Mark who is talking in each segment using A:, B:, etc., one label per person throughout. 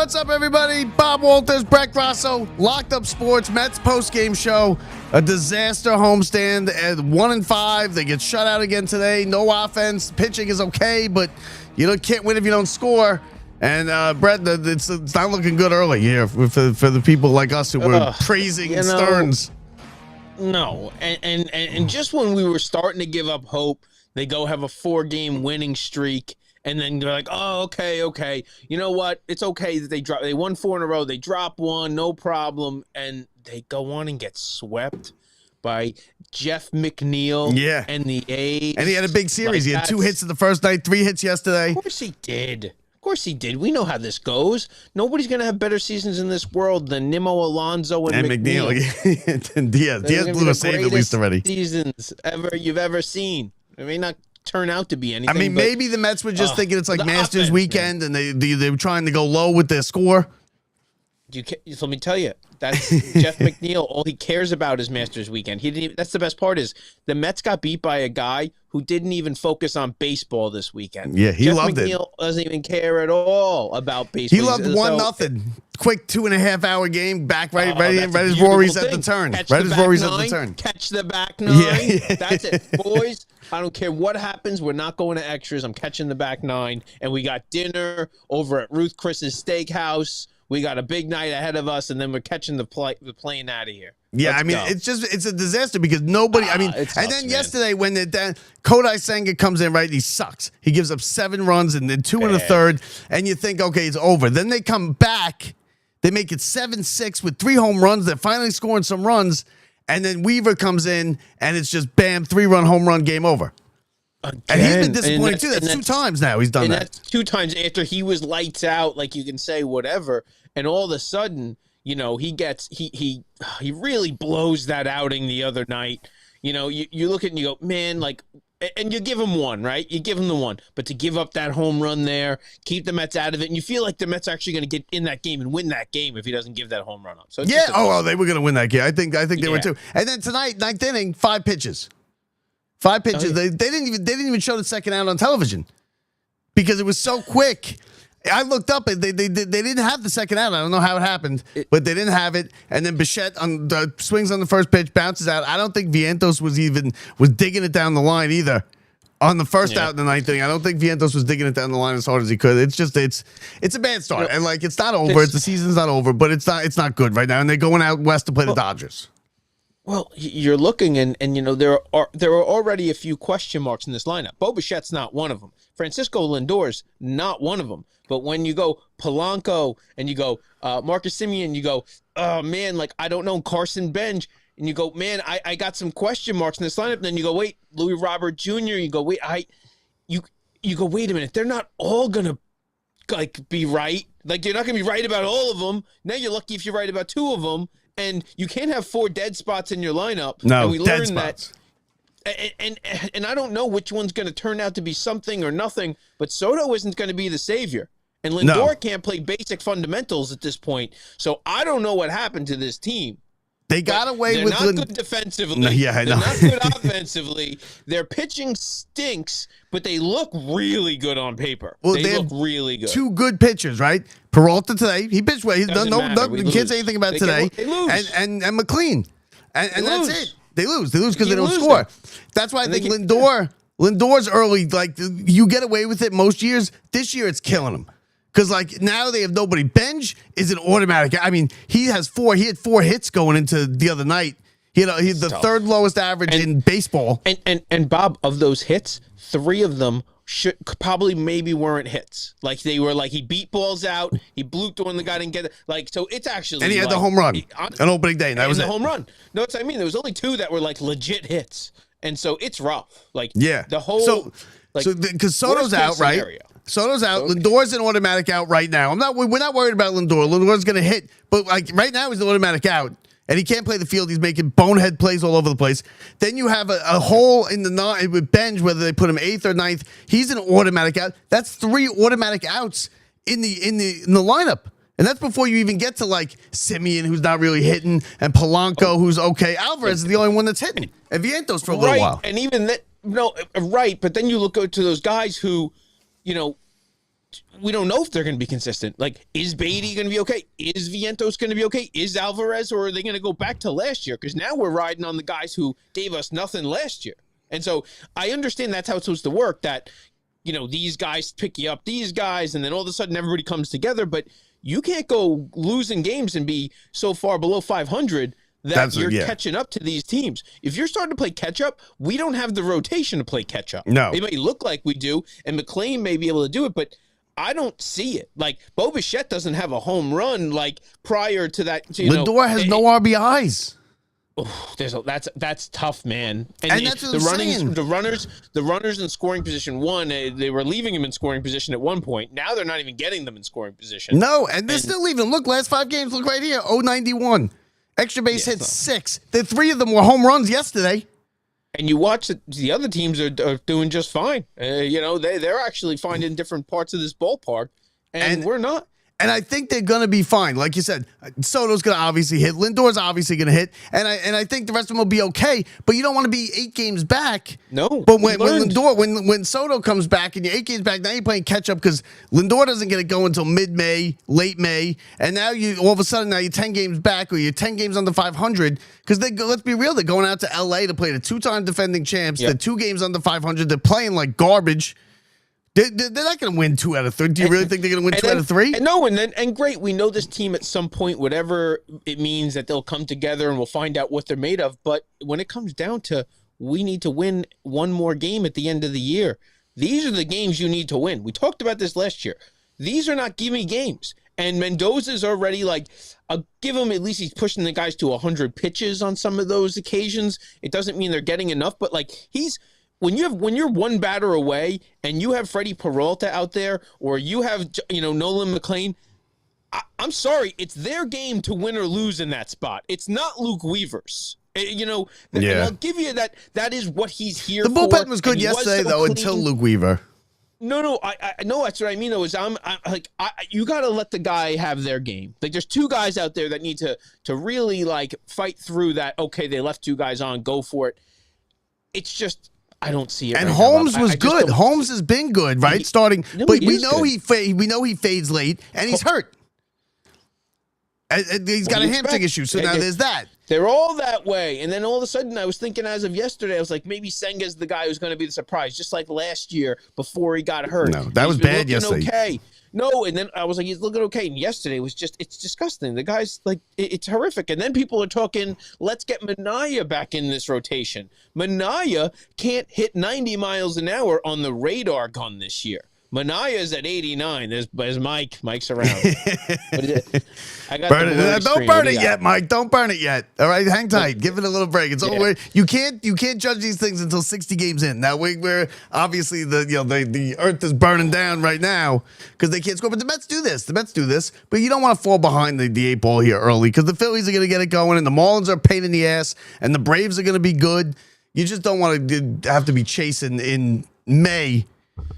A: What's up, everybody? Bob Walters, Brett Grosso, Locked Up Sports, Mets postgame show. A disaster homestand at 1-5. They get shut out again today. No offense. Pitching is okay, but you can't win if you don't score. And Brett, it's not looking good early here for the people like us who were praising Stearns.
B: No, and just when we were starting to give up hope, they go have a 4-game winning streak. And then they're like, oh, okay. You know what? It's okay that they won 4 in a row. They drop one, no problem. And they go on and get swept by Jeff McNeil and the A's.
A: And he had a big series. He had 2 hits in the first night, 3 hits yesterday.
B: Of course he did. We know how this goes. Nobody's going to have better seasons in this world than Nimmo, Alonso, and McNeil.
A: And Diaz. Diaz blew a save at least already.
B: Seasons you've ever seen. I mean, not turn out to be anything.
A: I mean, maybe the Mets were just thinking it's like Masters weekend, and they were trying to go low with their score.
B: Let me tell you, that's Jeff McNeil. All he cares about is Masters weekend. He didn't even, that's the best part is the Mets got beat by a guy who didn't even focus on baseball this weekend.
A: Yeah, he loved it.
B: Jeff McNeil doesn't even care at all about baseball.
A: He loved 1-0. Quick 2.5-hour game. Back right as Rory's at the turn. Right as Rory's at the turn.
B: Catch the back 9. Yeah. That's it, boys. I don't care what happens. We're not going to extras. I'm catching the back 9. And we got dinner over at Ruth Chris's Steakhouse. We got a big night ahead of us, and then we're catching the plane out of here.
A: Yeah, I mean, it's a disaster because nobody, yesterday when Kodai Senga comes in, right, he sucks. He gives up 7 runs and then 2 in the third, and you think, okay, it's over. Then they come back. They make it 7-6 with 3 home runs. They're finally scoring some runs. And then Weaver comes in, and it's just bam, 3-run home run, game over. Again. And he's been disappointed too. That's 2 times now he's done that. That's
B: 2 times after he was lights out, like you can say whatever, and all of a sudden, he really blows that outing the other night. You look at it and you go, man, like, and you give him 1, right? You give him the 1, but to give up that home run there, keep the Mets out of it, and you feel like the Mets are actually going to get in that game and win that game if he doesn't give that home run up. So
A: they were going to win that game. I think they were too. And then tonight, 9th inning, 5 pitches. 5 pitches. They didn't even show the second out on television because it was so quick. I looked up and they didn't have the second out. I don't know how it happened, but they didn't have it. And then Bichette swings on the first pitch, bounces out. I don't think Vientos was digging it down the line either on the first out in the 9th inning. I don't think Vientos was digging it down the line as hard as he could. It's just it's a bad start, and like it's not over. The season's not over, but it's not good right now. And they're going out west to play the Dodgers.
B: Well, you're looking, and there are already a few question marks in this lineup. Bo Bichette's not one of them. Francisco Lindor's not one of them. But when you go Polanco and you go Marcus Semien, you go, oh, man, like, I don't know, Carson Bench. And you go, man, I got some question marks in this lineup. And then you go, wait, Louis Robert Jr. You go, wait, you go, wait a minute. They're not all going to, like, be right. Like, you're not going to be right about all of them. Now you're lucky if you're right about 2 of them. And you can't have 4 dead spots in your lineup.
A: No,
B: and we
A: dead
B: learned
A: spots.
B: And I don't know which one's going to turn out to be something or nothing, but Soto isn't going to be the savior. And Lindor can't play basic fundamentals at this point. So I don't know what happened to this team.
A: They got away with...
B: They're not good defensively.
A: No, yeah, I know.
B: They're not good offensively. Their pitching stinks, but they look really good on paper. Well, they look really good.
A: 2 good pitchers, right? Peralta today, he pitched well. He's done you can't say anything about today.
B: They lose.
A: And McLean. And that's it. They lose. They lose because they don't score. That's why I think Lindor's early, like, you get away with it most years. This year, it's killing him. Because, like, now they have nobody. Benj is an automatic. I mean, he had 4 hits going into the other night. He's the 3rd lowest average in baseball.
B: And Bob, of those hits, 3 of them maybe weren't hits. Like, they were like, he beat balls out, he blew through and the guy didn't get it. Like, so it's actually.
A: And he had the home run on opening day. And that was the
B: home run. No, it's, I mean, there was only 2 that were, like, legit hits. And so it's rough. Like, the whole.
A: Because Soto's out, right? Scenario. Soto's out. Okay. Lindor's an automatic out right now. We're not worried about Lindor. Lindor's going to hit, but like right now he's an automatic out, and he can't play the field. He's making bonehead plays all over the place. Then you have a hole in the with Benj, whether they put him 8th or 9th. He's an automatic out. That's 3 automatic outs in the lineup. And that's before you even get to like Semien, who's not really hitting, and Polanco, who's okay. Alvarez is the only one that's hitting. And Vientos for a little while.
B: And even that, no, right. But then you look to those guys who, we don't know if they're going to be consistent. Like, is Beatty going to be okay? Is Vientos going to be okay? Is Alvarez, or are they going to go back to last year? Because now we're riding on the guys who gave us nothing last year. And so I understand that's how it's supposed to work, that, you know, these guys pick you up these guys, and then all of a sudden everybody comes together. But you can't go losing games and be so far below 500 that you're catching up to these teams. If you're starting to play catch-up, we don't have the rotation to play catch-up.
A: No.
B: It may look like we do, and McLean may be able to do it, but I don't see it. Like, Bo Bichette doesn't have a home run like prior to that.
A: Lindor has no RBIs.
B: That's tough, man.
A: And that's what
B: the runners in scoring position, they were leaving him in scoring position at one point. Now they're not even getting them in scoring position.
A: No, and they're still leaving. Look, last 5 games, look right here, 091. Extra base hits 6. The 3 of them were home runs yesterday.
B: And you watch the other teams are doing just fine. They're actually finding different parts of this ballpark, and we're not.
A: And I think they're going to be fine. Like you said, Soto's going to obviously hit. Lindor's obviously going to hit. And I think the rest of them will be okay. But you don't want to be 8 games back.
B: No.
A: But when Soto comes back and you're 8 games back, now you're playing catch up because Lindor doesn't get it going until mid-May, late May. And now all of a sudden, now you're 10 games back, or you're 10 games under 500. Because let's be real, they're going out to L.A. to play the 2-time defending champs. They're 2 games under 500. They're playing like garbage. They're not going to win 2 out of 3. Do you really think they're going to win 2 out of 3?
B: No, and great. We know this team at some point, whatever it means, that they'll come together and we'll find out what they're made of. But when it comes down to, we need to win one more game at the end of the year. These are the games you need to win. We talked about this last year. These are not gimme games. And Mendoza's already like, I'll give him, at least he's pushing the guys to 100 pitches on some of those occasions. It doesn't mean they're getting enough, but like when you're one batter away and you have Freddie Peralta out there, or you have Nolan McLean, I'm sorry, it's their game to win or lose in that spot. It's not Luke Weaver's. And I'll give you that. That is what he's here for.
A: The bullpen was good yesterday, though, until Luke Weaver.
B: No, I know that's what I mean. Though is you got to let the guy have their game. Like, there's 2 guys out there that need to really like fight through that. Okay, they left 2 guys on, go for it. It's just, I don't see it.
A: And
B: right
A: Holmes
B: now.
A: was good. Holmes has been good, right? But we know he fades late, and he's hurt. And he's got a hamstring issue, so now there's that.
B: They're all that way. And then all of a sudden, I was thinking as of yesterday, I was like, maybe Senga's the guy who's going to be the surprise, just like last year before he got hurt.
A: No, that was bad yesterday.
B: Okay. No, and then I was like, he's looking okay. And yesterday was it's disgusting. The guy's like, it's horrific. And then people are talking, let's get Minaya back in this rotation. Minaya can't hit 90 miles an hour on the radar gun this year. Manaya's at 89. There's Mike's around. I got
A: burn it. Don't burn it yet, Mike. Don't burn it yet. All right, hang tight. Give it a little break. It's over. You can't judge these things until 60 games in. Now we're obviously the earth is burning down right now because they can't score. But the Mets do this. But you don't want to fall behind the 8 ball here early, because the Phillies are going to get it going, and the Marlins are a pain in the ass, and the Braves are going to be good. You just don't want to have to be chasing in May.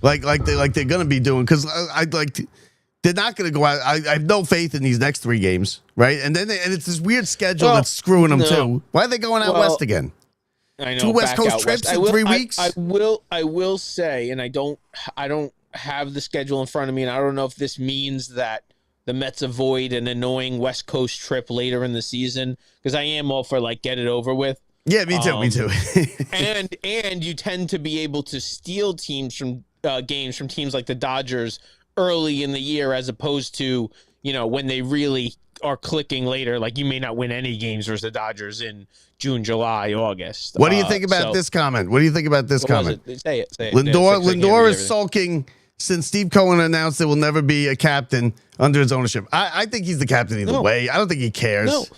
A: Like they're gonna be doing, because they're not gonna go out. I have no faith in these next 3 games, right? And then it's this weird schedule that's screwing them too. Why are they going out west again?
B: I know,
A: 2 West Coast trips in 3 weeks.
B: I will say, and I don't have the schedule in front of me, and I don't know if this means that the Mets avoid an annoying West Coast trip later in the season, because I am all for like get it over with.
A: Yeah, me too.
B: and you tend to be able to steal teams from games from teams like the Dodgers early in the year, as opposed to, when they really are clicking later. Like, you may not win any games versus the Dodgers in June, July, August.
A: What do you think about this comment? Say it. Lindor is sulking since Steve Cohen announced there will never be a captain under his ownership. I think he's the captain either way. I don't think he cares.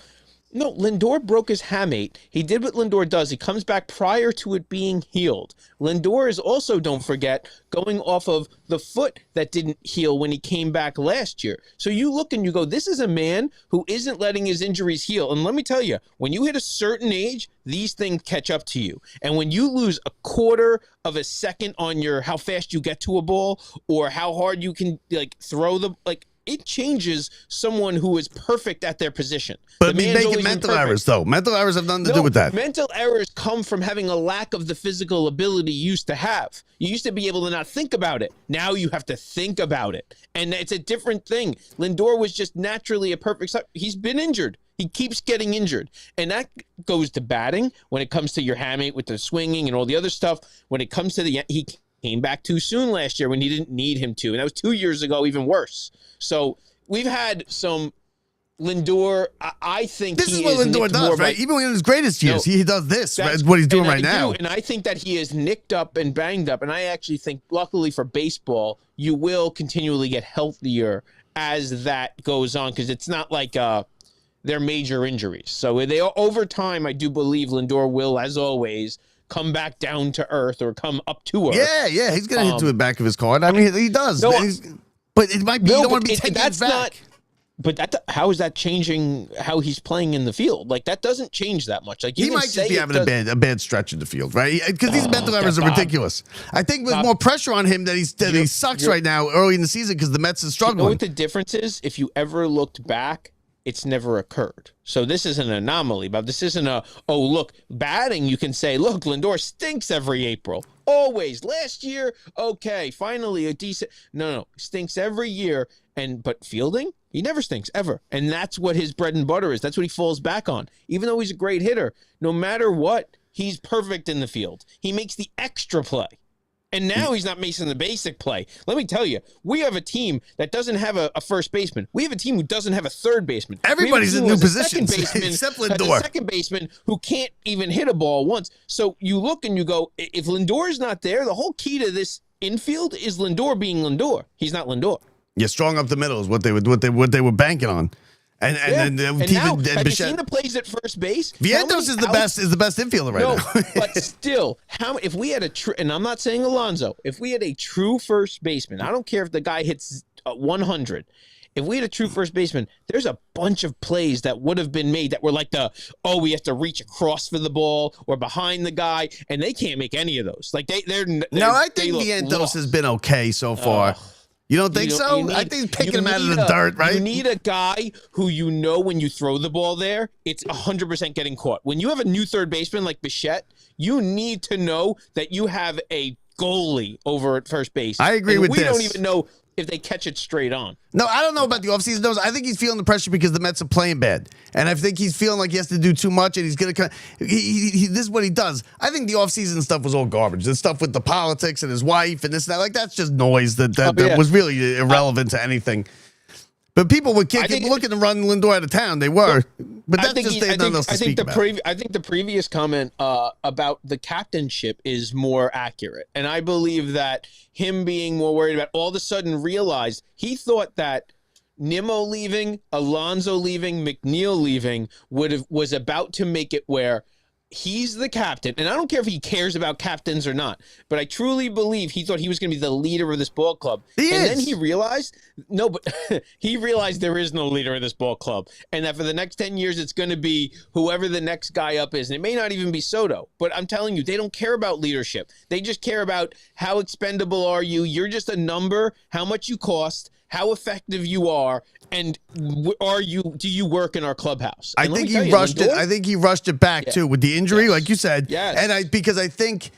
B: No, Lindor broke his hamate. He did what Lindor does. He comes back prior to it being healed. Lindor is also, don't forget, going off of the foot that didn't heal when he came back last year. So you look and you go, this is a man who isn't letting his injuries heal. And let me tell you, when you hit a certain age, these things catch up to you. And when you lose a quarter of a second on how fast you get to a ball, or how hard you can throw it changes someone who is perfect at their position.
A: But he's making mental errors, though. Mental errors have nothing to do with that.
B: Mental errors come from having a lack of the physical ability you used to have. You used to be able to not think about it. Now you have to think about it. And it's a different thing. Lindor was just naturally a perfect... He's been injured. He keeps getting injured. And that goes to batting when it comes to your hamate with the swinging and all the other stuff. When it comes to he came back too soon last year when he didn't need him to. And that was 2 years ago, even worse. So we've had some Lindor. I think
A: this is what Lindor does, right? Even in his greatest years, he does this. Right? What he's doing right now.
B: And I think that he is nicked up and banged up. And I actually think, luckily for baseball, you will continually get healthier as that goes on, because it's not like they're major injuries. So over time, I do believe Lindor will, as always, come back down to earth or come up to earth.
A: Yeah, he's going to hit to the back of his card. I mean, he does.
B: No,
A: but it might be, you don't want to be taking it back.
B: But how is that changing how he's playing in the field? Like, that doesn't change that much. Like,
A: he might just be having a bad stretch in the field, right? Because these mental errors are ridiculous. I think with more pressure on him that he sucks right now early in the season because the Mets is struggling.
B: You know what the difference is? If you ever looked back, it's never occurred. So this is an anomaly, but this isn't look, batting, you can say, look, Lindor stinks every April. Always. Last year, okay, finally a decent... No, stinks every year. But fielding, he never stinks, ever. And that's what his bread and butter is. That's what he falls back on. Even though he's a great hitter, no matter what, he's perfect in the field. He makes the extra play. And now he's not making the basic play. Let me tell you, we have a team that doesn't have a first baseman. We have a team who doesn't have a third baseman.
A: Everybody's in new positions, except Lindor.
B: A second baseman who can't even hit a ball once. So you look and you go, if Lindor's not there, the whole key to this infield is Lindor being Lindor. He's not Lindor.
A: Yeah, strong up the middle is what they were banking on. And now,
B: have you seen the plays at first base?
A: Vientos is the best infielder right now.
B: But still, if we had and I'm not saying Alonso, if we had a true first baseman, I don't care if the guy hits 100. If we had a true first baseman, there's a bunch of plays that would have been made that were like we have to reach across for the ball or behind the guy, and they can't make any of those. Like they're
A: no, I think Vientos has been okay so far. You don't think so? I think picking him out of the dirt, right?
B: You need a guy who when you throw the ball there, it's 100% getting caught. When you have a new third baseman like Bichette, you need to know that you have a goalie over at first base.
A: I agree with this.
B: We don't even know if they catch it straight on.
A: No, I don't know about the offseason. No, I think he's feeling the pressure because the Mets are playing bad. And I think he's feeling like he has to do too much and he's going to come. This is what he does. I think the offseason stuff was all garbage. The stuff with the politics and his wife and this and that, like that's just noise that was really irrelevant to anything. But people were looking to run Lindor out of town. They were. But that's just nothing else to speak about.
B: I think the previous comment about the captainship is more accurate. And I believe that him being more worried about all of a sudden realized he thought that Nimmo leaving, Alonso leaving, McNeil leaving was about to make it where he's the captain, and I don't care if he cares about captains or not, but I truly believe he thought he was going to be the leader of this ball club. Then he realized, he realized there is no leader of this ball club, and that for the next 10 years, it's going to be whoever the next guy up is, and it may not even be Soto, but I'm telling you, they don't care about leadership. They just care about how expendable are you. You're just a number, how much you cost, how effective you are, and do you work in our clubhouse?
A: I think he rushed it. I think he rushed it back too with the injury, like you said.
B: Yes.
A: And because I think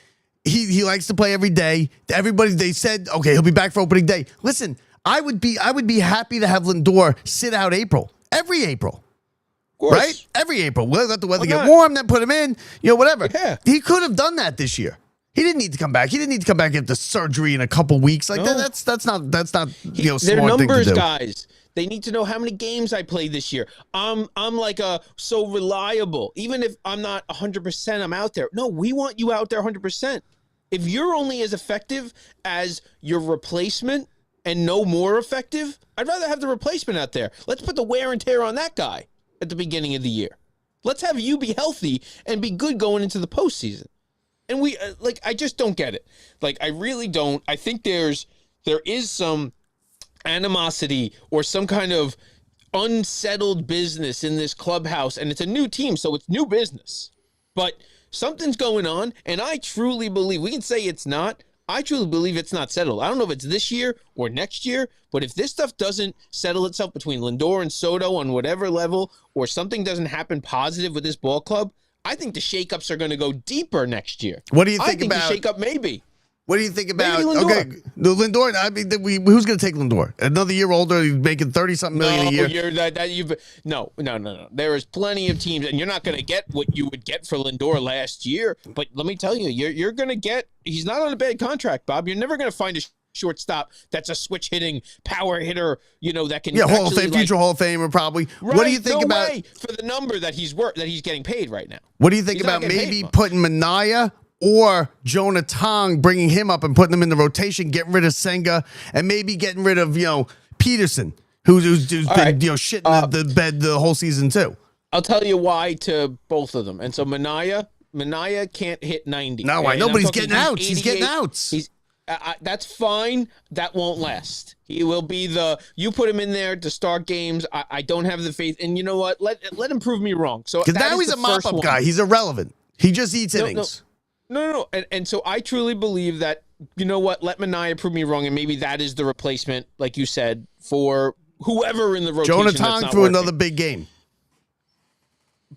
A: he likes to play every day. They said, okay, he'll be back for opening day. Listen, I would be happy to have Lindor sit out every April. Right? Every April. We'll let the weather get warm, then put him in, whatever.
B: Yeah.
A: He could have done that this year. He didn't need to come back. He didn't need to come back after surgery in a couple weeks. Like that's not smart
B: they're numbers
A: thing to do.
B: Guys. They need to know how many games I played this year. I'm like so reliable. Even if I'm not 100%, I'm out there. No, we want you out there 100%. If you're only as effective as your replacement and no more effective, I'd rather have the replacement out there. Let's put the wear and tear on that guy at the beginning of the year. Let's have you be healthy and be good going into the postseason. And I just don't get it. Like, I really don't. I think there is some animosity or some kind of unsettled business in this clubhouse, and it's a new team, so it's new business. But something's going on, and I truly believe, we can say it's not, I truly believe it's not settled. I don't know if it's this year or next year, but if this stuff doesn't settle itself between Lindor and Soto on whatever level, or something doesn't happen positive with this ball club, I think the shakeups are going to go deeper next year.
A: What do you think
B: about
A: about
B: the shakeup? Maybe.
A: What do you think about?
B: Maybe Lindor.
A: Okay, the Lindor. I mean, who's going to take Lindor? Another year older, he's making 30-something million a year.
B: No. There is plenty of teams, and you're not going to get what you would get for Lindor last year. But let me tell you, you're going to get. He's not on a bad contract, Bob. You're never going to find a shortstop that's a switch hitting power hitter. That can
A: Hall of Fame, future Hall of Famer probably.
B: Right,
A: what do you think about
B: for the number that he's getting paid right now?
A: What do you think about maybe putting Minaya or Jonah Tong, bringing him up and putting him in the rotation, getting rid of Senga, and maybe getting rid of Peterson, who's been shitting the bed the whole season too?
B: I'll tell you why to both of them. And so Minaya can't hit 90.
A: No, why? Nobody's getting outs. He's getting outs.
B: That's fine. That won't last. He will be you put him in there to start games. I don't have the faith. And you know what? Let him prove me wrong. So
A: because now he's a mop-up guy. He's irrelevant. He just eats innings.
B: No. And so I truly believe that, you know what? Let Minaya prove me wrong. And maybe that is the replacement, like you said, for whoever in the rotation.
A: Jonah Tong threw another big game.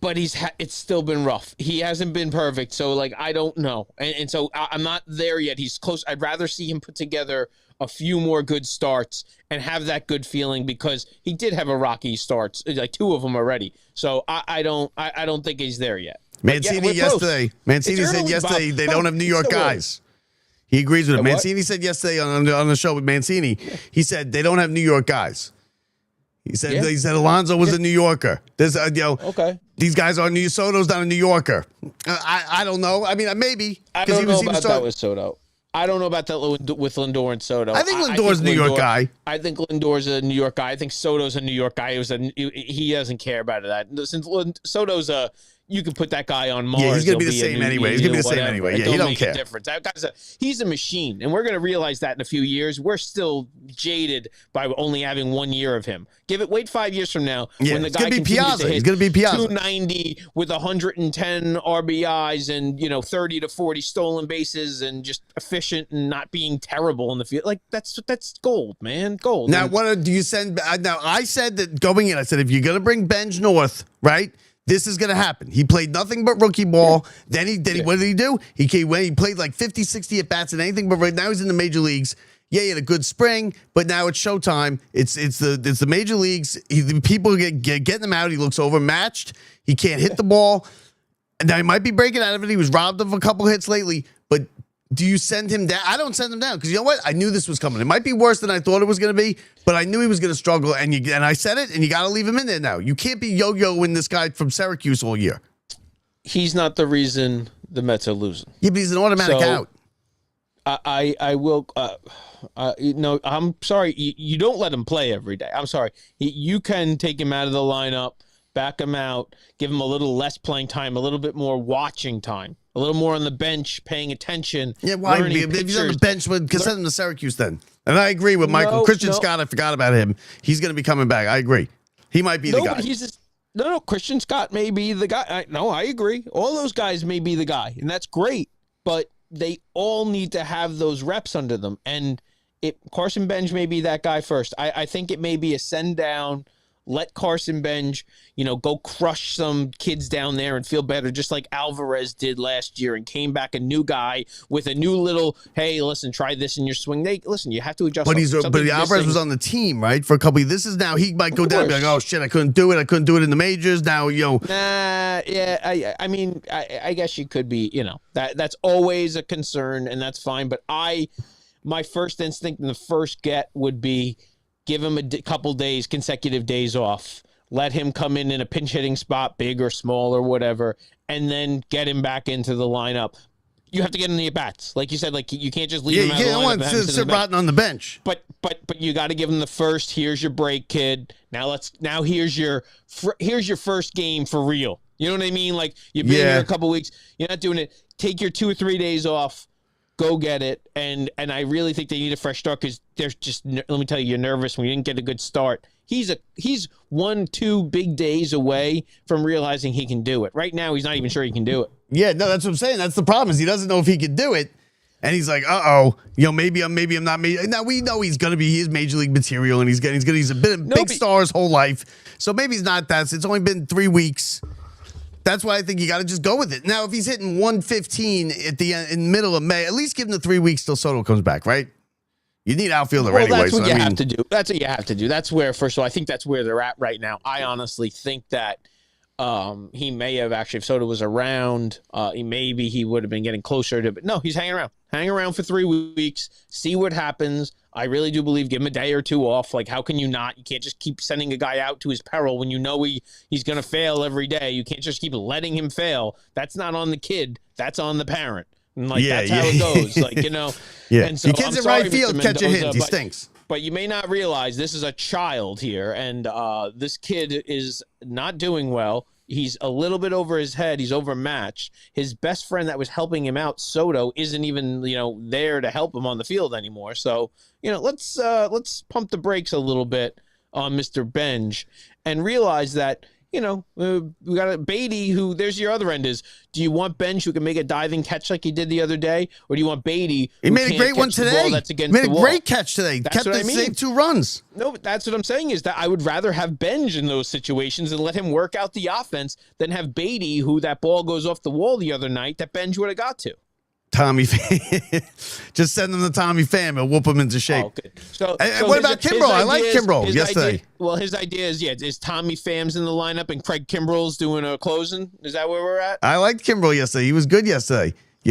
B: But it's still been rough. He hasn't been perfect. So, I don't know. And so I'm not there yet. He's close. I'd rather see him put together a few more good starts and have that good feeling, because he did have a rocky starts, like 2 of them already. So I don't think he's there yet.
A: Mancini yesterday. Mancini said yesterday they don't have New York guys. He agrees with it. Mancini said yesterday on the show with Mancini, he said they don't have New York guys. He said Alonso was a New Yorker. There's
B: okay.
A: These guys are Soto's not a New Yorker. I don't know. I mean, maybe.
B: I don't know about that with Soto. I don't know about that with Lindor and Soto.
A: I think Lindor's a New York guy.
B: I think Lindor's a New York guy. I think Soto's a New York guy. He doesn't care about that. Since Soto's you can put that guy on Mars.
A: Yeah, he's going to be the same anyway. He's going to be the same anyway. Yeah, he don't care.
B: Difference. That guy's he's a machine, and we're going to realize that in a few years. We're still jaded by only having 1 year of him. Wait 5 years from now when the guy continues to hit
A: he's going to be Piazza.
B: 290 with 110 RBIs and 30 to 40 stolen bases and just efficient and not being terrible in the field. That's gold, man. Gold.
A: Now, what do you send? Now, I said that going in. I said if you're going to bring Benj North, right? This is going to happen. He played nothing but rookie ball. Then what did he do? He played like 50, 60 at-bats and anything but right now he's in the major leagues. Yeah, he had a good spring, but now it's showtime. It's the major leagues. People getting him out. He looks overmatched. He can't hit the ball. Now, he might be breaking out of it. He was robbed of a couple hits lately, but do you send him down? I don't send him down because you know what? I knew this was coming. It might be worse than I thought it was going to be, but I knew he was going to struggle, and I said it, and you got to leave him in there now. You can't be yo-yoing this guy from Syracuse all year.
B: He's not the reason the Mets are losing.
A: Yeah, but he's an automatic out.
B: I will. No, I'm sorry. You don't let him play every day. I'm sorry. You can take him out of the lineup, back him out, give him a little less playing time, a little bit more watching time. A little more on the bench, paying attention.
A: Yeah, why? If he's on the bench, send him to Syracuse then. And I agree with Michael. Christian Scott, I forgot about him. He's going to be coming back. I agree. He might be the guy.
B: But Christian Scott may be the guy. I agree. All those guys may be the guy, and that's great. But they all need to have those reps under them. And Carson Benj may be that guy first. I think it may be a send down. Let Carson Benj, go crush some kids down there and feel better, just like Alvarez did last year and came back a new guy with a new little, hey, listen, try this in your swing. You have to adjust.
A: But Alvarez was on the team, right, for a couple of years. This is now, he might go down and be like, oh, shit, I couldn't do it. I couldn't do it in the majors. Now,
B: yeah, I mean, I guess you could be, that's always a concern, and that's fine. But my first instinct and the first get would be, give him a couple days, consecutive days off. Let him come in a pinch hitting spot, big or small or whatever, and then get him back into the lineup. You have to get him the at-bats. Like you said, you can't just leave him out of the lineup. You don't want to
A: sit rotting on the bench.
B: But you got to give him the first, here's your break, kid. Now here's your first game for real. You know what I mean? Like, you've been here a couple weeks. You're not doing it. Take your 2 or 3 days off. Go get it, and I really think they need a fresh start because there's just, let me tell you, you're nervous when you didn't get a good start. He's 1-2 big days away from realizing he can do it. Right now, he's not even sure he can do it.
A: Yeah, no, that's what I'm saying. That's the problem is he doesn't know if he can do it. And he's like, maybe I'm not. Now we know he is major league material, and he's been a big star his whole life. So maybe he's not that. It's only been 3 weeks. That's why I think you got to just go with it. Now, if he's hitting 115 at the end, in the middle of May, at least give him the 3 weeks till Soto comes back, right? You need outfielder anyway.
B: That's what you have to do. That's what you have to do. That's where, first of all, I think that's where they're at right now. I honestly think that he may have actually, if Soto was around, he would have been getting closer to, but no, he's hanging around. Hang around for 3 weeks, see what happens. I really do believe give him a day or two off. Like, how can you not? You can't just keep sending a guy out to his peril when you know he's going to fail every day. You can't just keep letting him fail. That's not on the kid. That's on the parent. And that's how it goes.
A: Yeah.
B: And so,
A: the kids in right field catch a hint. He stinks.
B: But you may not realize this is a child here, and this kid is not doing well. He's a little bit over his head. He's overmatched. His best friend that was helping him out, Soto, isn't even there to help him on the field anymore. So let's pump the brakes a little bit on Mr. Benj and realize that we got a Beatty who, there's your other end is, do you want Benj who can make a diving catch like he did the other day? Or do you want Beatty who
A: he made a great one today?
B: That's against
A: made
B: the
A: a
B: wall?
A: Great catch today.
B: That's what I mean.
A: Saved 2 runs.
B: No, but that's what I'm saying is that I would rather have Benj in those situations and let him work out the offense than have Beatty, who that ball goes off the wall the other night that Benj would have got to.
A: Tommy Pham. Just send him to Tommy Pham and whoop him into shape.
B: Oh, okay. So
A: what about Kimbrel? I like Kimbrel yesterday.
B: His idea is Tommy Pham's in the lineup and Craig Kimbrel's doing a closing? Is that where we're at?
A: I liked Kimbrel yesterday. He was good yesterday. He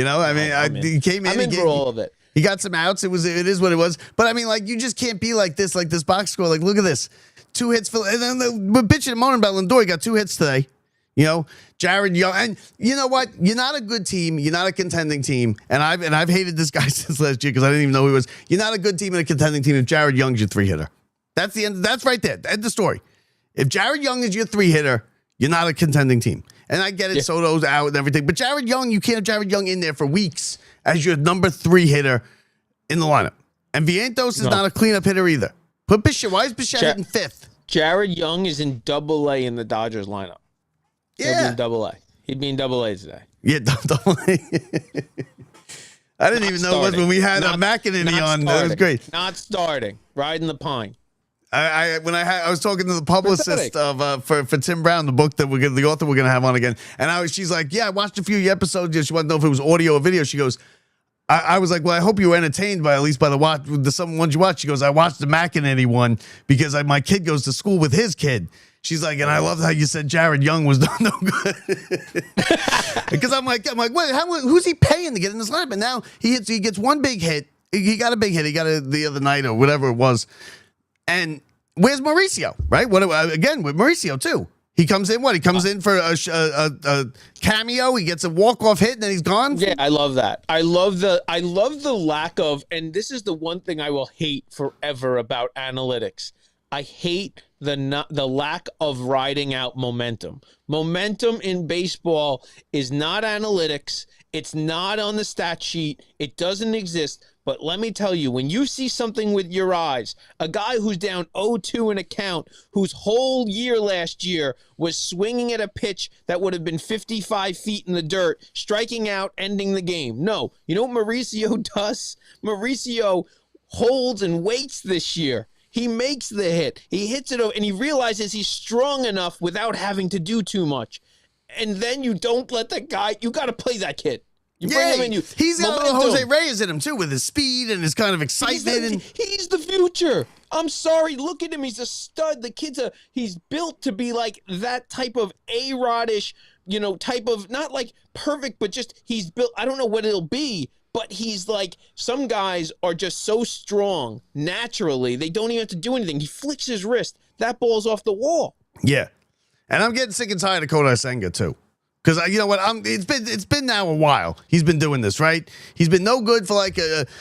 A: came in.
B: I'm in for all of it.
A: He got some outs. It is what it was. But you just can't be like this box score. Look at this. 2 hits for, and then we're bitching and moaning about Lindor. He got 2 hits today. Jared Young, and you know what? You're not a good team. You're not a contending team. And I've hated this guy since last year because I didn't even know who he was. You're not a good team and a contending team if Jared Young's your 3-hitter. That's the end. That's right there. End the story. If Jared Young is your 3-hitter, you're not a contending team. And I get it. Yeah. Soto's out and everything, but Jared Young, you can't have Jared Young in there for weeks as your number 3 hitter in the lineup. And Vientos is not a cleanup hitter either. Put Bichette. Why is Bichette hitting 5th?
B: Jared Young is in Double-A in the Dodgers lineup.
A: Yeah.
B: He'll be in Double-A. He'd be in Double-A today.
A: Yeah, Double-A. I didn't even know it was when we had McEnany on. That was great.
B: Not starting. Riding the pine.
A: I was talking to the publicist of for Tim Brown, the book that the author we're gonna have on again, and she's like, yeah, I watched a few episodes. She wanted to know if it was audio or video. She goes, I was like, well, I hope you were entertained by at least by some ones you watched. She goes, I watched the McEnany one because my kid goes to school with his kid. She's like, and I love how you said Jared Young was no good. Because I'm like, wait, who's he paying to get in this lineup? And now he gets 1 big hit. He got a big hit. He got it the other night or whatever it was. And where's Mauricio? Right? Again with Mauricio too. He comes in. He comes in for a cameo. He gets a walk-off hit, and then he's gone.
B: Yeah, I love that. I love the lack of, and this is the one thing I will hate forever about analytics. I hate the lack of riding out momentum. Momentum in baseball is not analytics. It's not on the stat sheet. It doesn't exist. But let me tell you, when you see something with your eyes, a guy who's down 0-2 in a count, whose whole year last year was swinging at a pitch that would have been 55 feet in the dirt, striking out, ending the game. No. You know what Mauricio does? Mauricio holds and waits this year. He makes the hit. He hits it over, and he realizes he's strong enough without having to do too much. And then you don't let the guy. You got to play that kid. You bring him in.
A: He's got a little Jose Reyes in him too, with his speed and his kind of excitement.
B: He's the future. I'm sorry. Look at him. He's a stud. The kid's he's built to be like that type of A-Rod-ish, type of, not like perfect, but just he's built. I don't know what it'll be. But he's like, some guys are just so strong naturally, they don't even have to do anything. He flicks his wrist. That ball's off the wall.
A: Yeah. And I'm getting sick and tired of Kodai Senga, too. Because, you know what, it's been now a while. He's been doing this, right? He's been no good for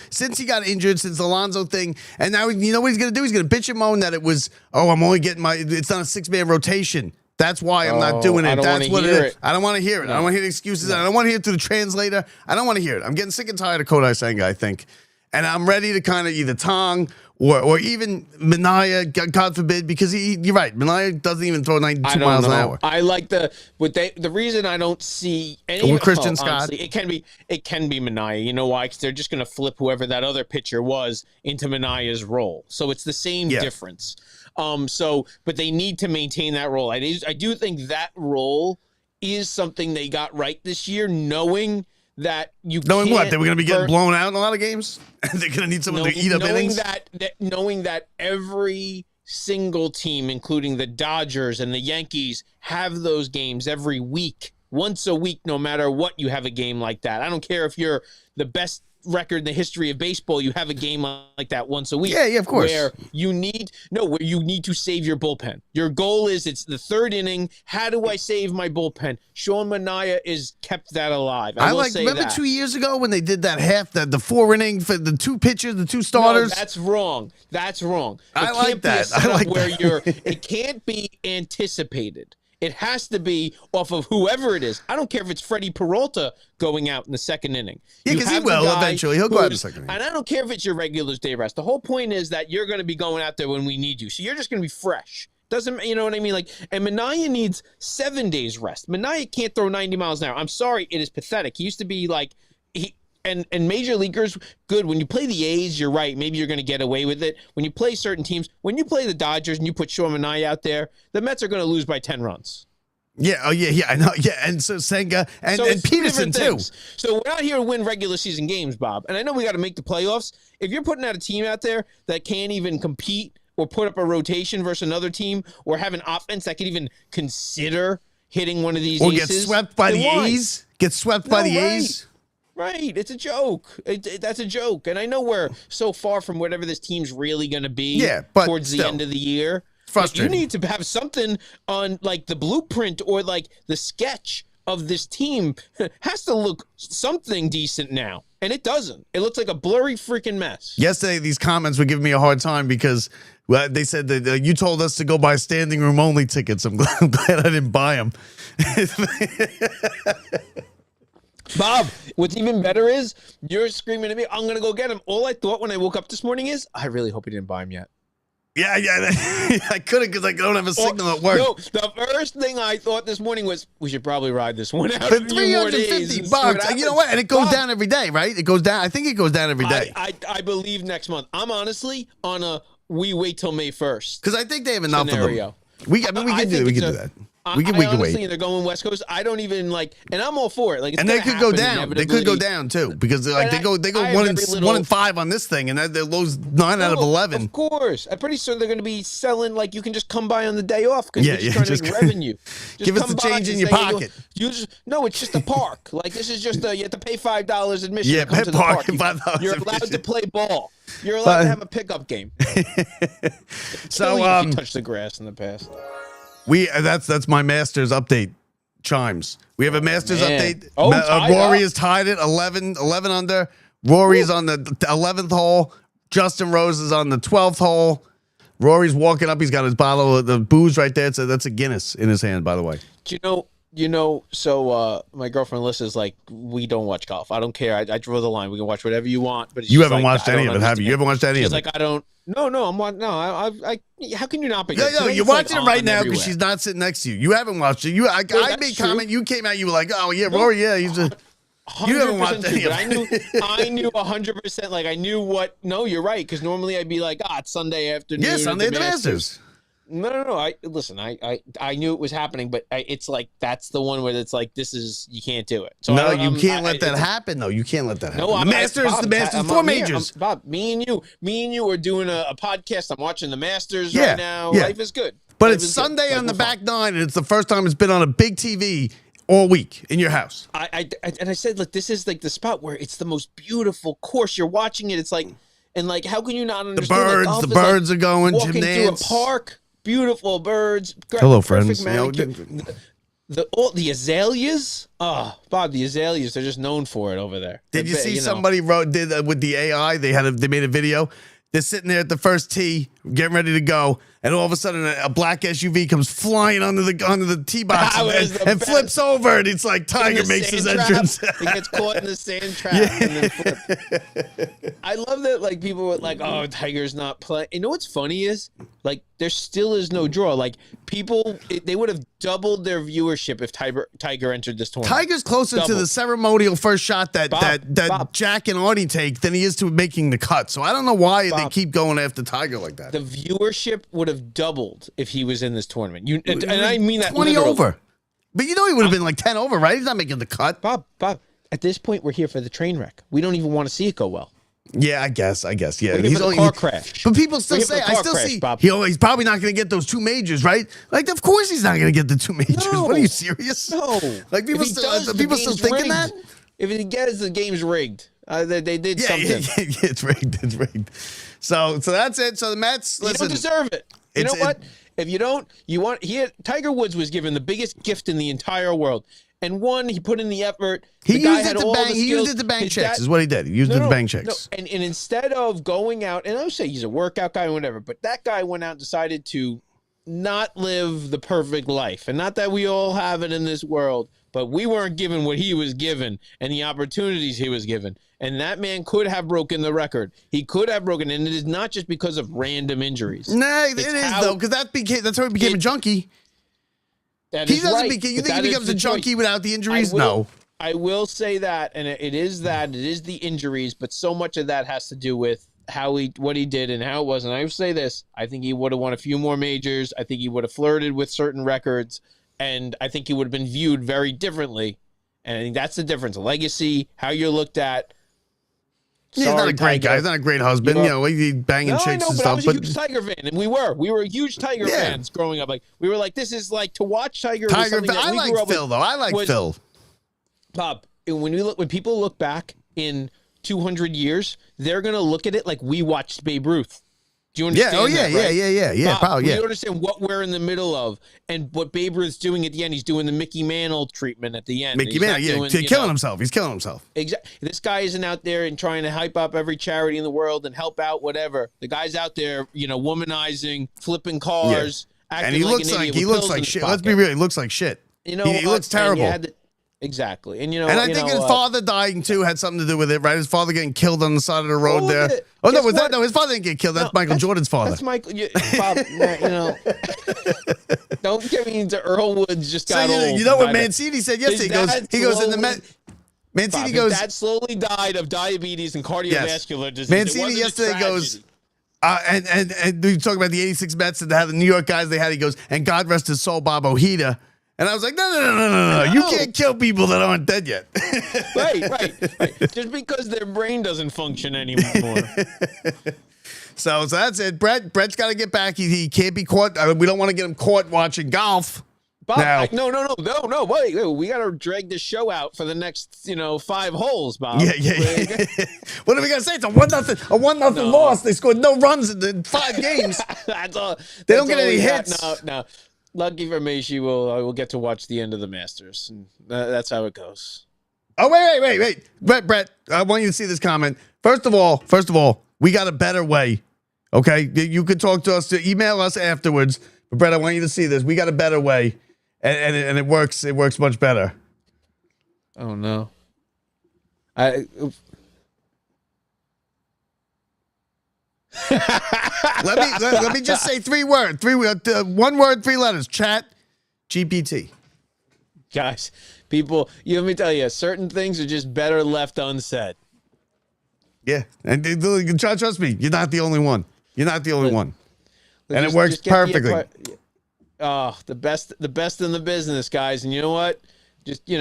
A: since he got injured, since the Alonso thing. And now, you know what he's going to do? He's going to bitch and moan that it was, I'm only getting it's not a 6-man rotation. That's why I'm not doing it. That's what it is. I don't want to hear it. No. I don't want to hear the excuses. No. I don't want to hear it through the translator. I don't want to hear it. I'm getting sick and tired of Kodai Senga, I think. And I'm ready to kind of either Tong or even Minaya, God forbid, because you're right. Minaya doesn't even throw 92 miles an hour.
B: I like the reason I don't see any
A: Or Christian Scott.
B: Honestly, it can be Minaya. You know why? Because they're just going to flip whoever that other pitcher was into Minaya's role. So it's the same difference. But they need to maintain that role. I do think that role is something they got right this year, knowing that
A: knowing what they were going to be getting blown out in a lot of games. They're going to need someone to eat up innings.
B: Knowing that every single team, including the Dodgers and the Yankees, have those games every week, once a week, no matter what. You have a game like that. I don't care if you're the best record in the history of baseball, you have a game like that once a week.
A: Yeah, of course.
B: Where you need to save your bullpen. Your goal is, it's the third inning. How do I save my bullpen? Sean Manaea is kept that alive.
A: Remember 2 years ago when they did that the 4 inning for the 2 pitchers, the 2 starters?
B: No, that's wrong. That's wrong.
A: I like that. I like that.
B: It can't be anticipated. It has to be off of whoever it is. I don't care if it's Freddie Peralta going out in the second inning.
A: Yeah, because he will eventually. He'll go out in the second inning.
B: And I don't care if it's your regulars day rest. The whole point is that you're going to be going out there when we need you. So you're just going to be fresh. Doesn't, you know what I mean? And Manaea needs 7 days rest. Manaea can't throw 90 miles an hour. I'm sorry, it is pathetic. He used to be and major leaguers, good. When you play the A's, you're right. Maybe you're going to get away with it. When you play certain teams, when you play the Dodgers and you put Sean Manaea out there, the Mets are going to lose by 10 runs.
A: Yeah, I know. Yeah, and so Senga and Peterson too.
B: So we're not here to win regular season games, Bob. And I know we got to make the playoffs. If you're putting out a team out there that can't even compete or put up a rotation versus another team or have an offense that could even consider hitting one of these
A: or
B: aces,
A: get swept by the A's, by the A's.
B: Right, it's a joke. That's a joke, and I know we're so far from whatever this team's really going to be.
A: But
B: towards the end of the year,
A: frustrating.
B: You need to have something on the blueprint or the sketch of this team has to look something decent now, and it doesn't. It looks like a blurry freaking mess.
A: Yesterday, these comments were giving me a hard time because they said that you told us to go buy standing room only tickets. I'm glad I didn't buy them.
B: Bob, what's even better is you're screaming at me, I'm going to go get him. All I thought when I woke up this morning is, I really hope he didn't buy him yet.
A: Yeah, I couldn't because I don't have a signal at work.
B: No, the first thing I thought this morning was, we should probably ride this one out.
A: For $350, you know what? And it goes down every day, right? It goes down. I think it goes down every day.
B: I believe next month. I'm honestly on a we wait till May 1st.
A: Because I think they have enough
B: scenario.
A: of them. We can do that. We can
B: honestly,
A: wait.
B: They're going West Coast. I don't even and I'm all for it.
A: And they could go down. They could go down too because they go 1 and 5 on this thing, and they're lose 9 out of 11.
B: Of course, I'm pretty sure they're going to be selling you can just come by on the day off because you're just trying to make revenue. Just
A: give us the change in your pocket.
B: No, it's just a park. This is just you have to pay $5 admission.
A: Yeah,
B: pet park.
A: $5.
B: You're allowed to play ball. You're allowed to have a pickup game.
A: So
B: you touch the grass in the past.
A: That's my Masters update. Chimes. We have a Masters update.
B: Oh,
A: Rory is tied at 11 under. Rory is on the 11th hole. Justin Rose is on the 12th hole. Rory's walking up. He's got his bottle of the booze right there. So that's a Guinness in his hand, by the way.
B: So my girlfriend Alyssa's like, we don't watch golf. I don't care. I draw the line. We can watch whatever you want. But
A: you haven't watched any of it, have you? You haven't watched any of it?
B: She's like, I don't. No. How can you not be?
A: No, you're watching it right now because she's not sitting next to you. You haven't watched it. I made comment. You came out. You were like, oh yeah, Rory, yeah, he's a. You haven't watched any of it.
B: I knew 100%. I knew what. No, you're right. Because normally I'd be like, it's Sunday afternoon.
A: Yeah, Sunday at the Masters.
B: No. I knew it was happening, but it's that's the one where it's this is you can't do it. So
A: no, you can't let that happen. though. You can't let that happen. No, the Masters, 4 majors.
B: Bob, me and you are doing a podcast. I'm watching the Masters right now.
A: Yeah.
B: Life is good.
A: But it's Sunday on the back nine, and it's the first time it's been on a big TV all week in your house.
B: I said, this is the spot where it's the most beautiful course. You're watching it. It's and how can you not understand?
A: The birds are going.
B: Walking through a park. Beautiful birds.
A: Hello, friends.
B: The azaleas. Oh, Bob, the azaleas. They're just known for it over there.
A: Did you see somebody did with the AI? They made a video. They're sitting there at the first tee getting ready to go, and all of a sudden a black SUV comes flying onto the tee box and flips over, and it's like Tiger makes his entrance.
B: He gets caught in the sand trap and then flips. I love that. Like people were like, "Oh, Tiger's not playing." You know what's funny is like there still is no draw. Like people, they would have doubled their viewership if Tiger entered this tournament.
A: Tiger's closer to the ceremonial first shot that Jack and Artie take than he is to making the cut. So I don't know why they keep going after Tiger like that.
B: The viewership would have doubled if he was in this tournament. And I mean that
A: 20
B: literally.
A: over. But you know he would have been like 10 over, right? He's not making the cut.
B: Bob, at this point, we're here for the train wreck. We don't even want to see it go well.
A: Yeah, I guess. Yeah,
B: he's only car crash.
A: But people still say, I still see, he's probably not going to get those 2 majors, right? Like, of course he's not going to get the 2 majors. No. What are you serious?
B: No.
A: Like people still thinking
B: rigged.
A: that. If
B: he gets the game's rigged. They did something.
A: Yeah, it's rigged. So that's it. So the Mets, listen,
B: you don't deserve it. You know what? If you don't, Tiger Woods was given the biggest gift in the entire world. And one, he put in the effort.
A: He used it to bank checks, is what he did. He used it to bank checks.
B: And instead of going out, and I would say he's a workout guy or whatever, but that guy went out and decided to not live the perfect life. And not that we all have it in this world, but we weren't given what he was given and the opportunities he was given. And that man could have broken the record. He could have broken, and it is not just because of random injuries.
A: No, it is though, because that's how he became a junkie. You think he becomes a junkie without the injuries? No.
B: I will say that, and it is the injuries, but so much of that has to do with what he did and how it was. And I would say this: I think he would have won a few more majors. I think he would have flirted with certain records, and I think he would have been viewed very differently. And I think that's the difference: legacy, how you're looked at.
A: He's not a great guy. He's not a great husband. He's banging chicks and stuff.
B: I was a huge Tiger fan, and we were huge Tiger fans growing up. Like we were like, this is like to watch Tiger.
A: I like Phil though. I like Phil.
B: Bob, when people look back in 200 years, they're gonna look at it like we watched Babe Ruth. Do you understand?
A: Yeah. Probably.
B: You understand what we're in the middle of, and what Babe Ruth's doing at the end. He's doing the Mickey Mantle treatment at the end.
A: Mickey Mantle, He's killing himself.
B: Exactly. This guy isn't out there and trying to hype up every charity in the world and help out whatever. The guy's out there, womanizing, flipping cars, acting
A: and he looks
B: like
A: shit. Let's be real. He looks like shit. He looks terrible.
B: Exactly. And
A: I think his father dying too had something to do with it, right? His father getting killed on the side of the road there. Oh no, no, his father didn't get killed. That's Michael Jordan's father.
B: That's Michael. Bob, don't get me into Earl Woods just got old.
A: You know what Mancini said yesterday? He goes in the Mancini goes.
B: His dad slowly died of diabetes and cardiovascular disease.
A: Mancini yesterday goes. And we talk about the '86 Mets and how the New York guys they had. He goes, and God rest his soul, Bob Ojeda. And I was like, no. You can't kill people that aren't dead yet.
B: Right. Just because their brain doesn't function anymore.
A: So that's it. Brett's got to get back. He can't be caught. We don't want to get him caught watching golf.
B: Bob, no. Wait. We got to drag this show out for the next, 5 holes, Bob.
A: Yeah. What are we gonna say? It's a 1-0 loss. They scored no runs in 5 games.
B: That's all.
A: They don't get any hits.
B: No. Lucky for me, I will get to watch the end of the Masters. And that's how it goes.
A: Oh, wait. Brett, I want you to see this comment. First of all, we got a better way. Okay? You could talk to us, email us afterwards. But Brett, I want you to see this. We got a better way. And it works. It works much better.
B: Oh, no.
A: Let me just say 3 words. 1 word, 3 letters. Chat GPT.
B: Guys, people, let me tell you, certain things are just better left unsaid.
A: Yeah, and trust me, you're not the only one. And it works perfectly.
B: The best in the business, guys. And you know what? Just
A: me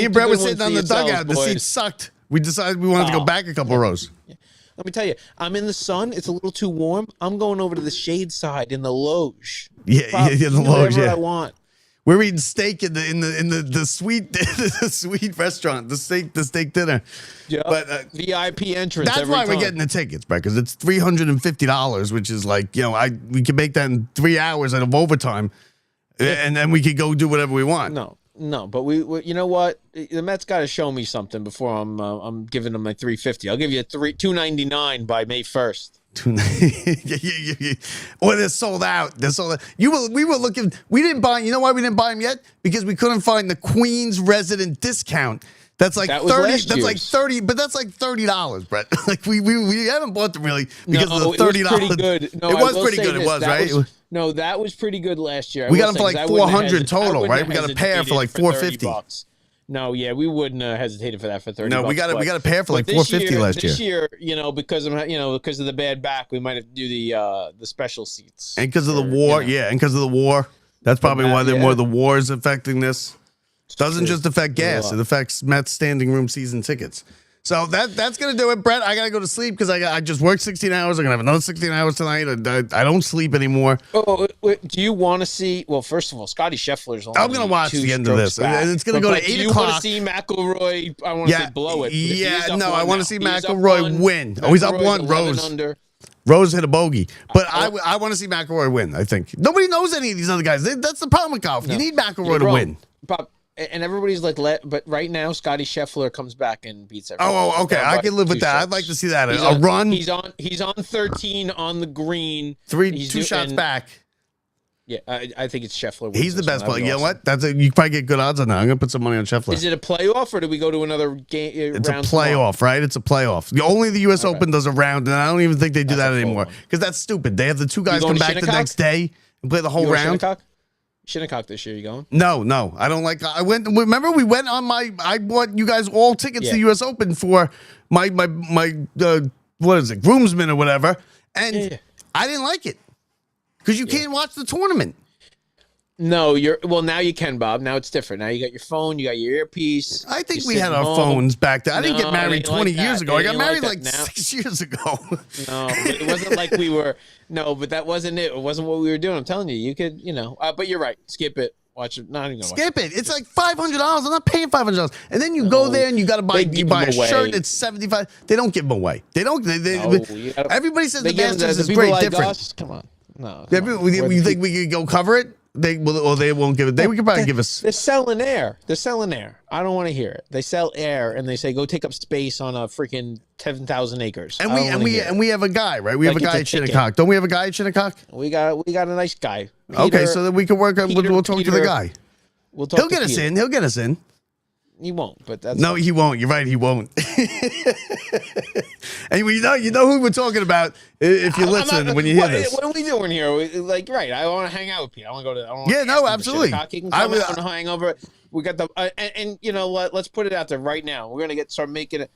A: and Brett were sitting on the dugout. The seat sucked. We decided we wanted to go back a couple rows.
B: Yeah. Let me tell you, I'm in the sun. It's a little too warm. I'm going over to the shade side in the loge.
A: Yeah, the loge.
B: I want.
A: We're eating steak in the sweet the sweet restaurant, the steak dinner.
B: Yeah, but VIP entrance.
A: That's why we're getting the tickets, Brett, because it's $350, which is like we can make that in 3 hours out of overtime, and then we could go do whatever we want.
B: No, but we you know what? The Mets got to show me something before I'm giving them my $350. I'll give you $299 by May 1st.
A: Or they're sold out. They're sold out. We were looking. We didn't buy. You know why we didn't buy them yet? Because we couldn't find the Queens resident discount. That's like 30. That's like 30. But that's like $30, Brett. Like we haven't bought them really because of the $30.
B: It was pretty good. No,
A: it was pretty good. It was right.
B: No, that was pretty good last year.
A: We got them for like 400 total, right? We got a pair for like 450.
B: No, yeah, we wouldn't have hesitated for that for 30.
A: No, we got a pair for like 450 last year.
B: This year, because of the bad back, we might have to do the special seats.
A: And because of the war, and because of the war, that's probably why the war is affecting this. Doesn't just affect gas; it affects Mets standing room season tickets. So that's gonna do it, Brett. I gotta go to sleep because I just worked 16 hours. I'm gonna have another 16 hours tonight. I don't sleep anymore.
B: Oh, do you want to see? Well, first of all, Scotty Scheffler's on.
A: I'm gonna watch the end of this, and it's gonna go to 8 o'clock.
B: Do you want to see McIlroy? I want to say blow it.
A: Yeah, no, I want to see McIlroy win. Oh, he's up one. Rose hit a bogey, but I want to see McIlroy win. I think nobody knows any of these other guys. That's the problem with golf. You need McIlroy to win.
B: And everybody's like, but right now, Scotty Scheffler comes back and beats everyone.
A: Oh, okay. I can live with that. I'd like to see that. A run.
B: He's on 13 on the green.
A: Two shots back.
B: Yeah, I think it's Scheffler.
A: He's the best player. You know what? You probably get good odds on that. I'm gonna put some money on Scheffler.
B: Is it a playoff or do we go to another game?
A: It's a playoff, right? It's a playoff. Only the U.S. Open does a round, and I don't even think they do that anymore because that's stupid. They have the two guys come back the next day and play the whole round.
B: Shinnecock this year, you going?
A: No, I don't like. I went. Remember, we went on I bought you guys all tickets to the U.S. Open for my what is it, groomsmen or whatever, and I didn't like it because you can't watch the tournament.
B: No, now you can, Bob. Now it's different. Now you got your phone, you got your earpiece.
A: I think we had our phones back then. I didn't get married 20 years ago. I got married like 6 years ago.
B: No, it wasn't like we were. No, but that wasn't it. It wasn't what we were doing. I'm telling you, you could, but you're right. Skip it. Watch it. Not even gonna
A: skip it. It's like $500. I'm not paying $500. And then you go there and you got to buy a shirt. It's $75. They don't give them away. They don't. Everybody says the Masters is great. Different.
B: Come on. No.
A: You think we could go cover it? They won't give it. We could probably give us.
B: They're selling air. I don't want to hear it. They sell air and they say go take up space on a freaking 10,000 acres.
A: And we have a guy, right? We have a guy at Shinnecock. Don't we have a guy at Shinnecock?
B: We got a nice guy.
A: Peter, okay, so then we can work on. We'll talk to the guy. He'll get us in. He'll get us in.
B: He won't, but that's
A: no, he won't. You're right, he won't. And you know who we're talking about if you listen when you hear this.
B: What are we doing here? I want to hang out with Pete. I want to go to.
A: Yeah, no, absolutely.
B: He can come out and hang over. We got the and you know what? Let's put it out there right now. We're gonna start making it.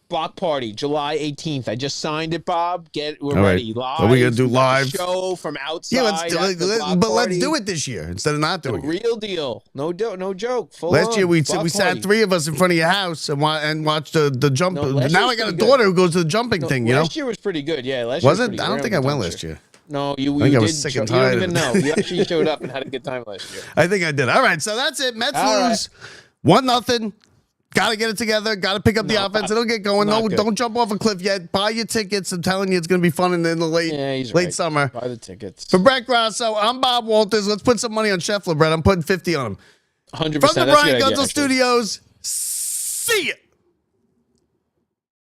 B: Block party, July 18th. I just signed it, Bob. We're ready. Live.
A: Are we gonna do live
B: show from outside?
A: Yeah, let's do it this year instead of not doing it.
B: Real deal. No joke.
A: Last year we sat three of us in front of your house and watched the jump. Now I got a daughter who goes to the jumping thing. You know,
B: last year was pretty good. Yeah, last
A: year
B: was it?
A: I don't think I went last year.
B: No, you
A: I was sick and tired.
B: You don't even know. You actually showed up and had a good time last year.
A: I think I did. All right, so that's it. Mets lose 1-0. Got to get it together. Got to pick up the offense. It'll get going. No, don't jump off a cliff yet. Buy your tickets. I'm telling you, it's going to be fun in the late summer.
B: Buy the tickets.
A: For Brett Grasso, I'm Bob Walters. Let's put some money on Scheffler, Brett. I'm putting 50 on him.
B: 100%.
A: From the Brian Gunzel Studios, see ya.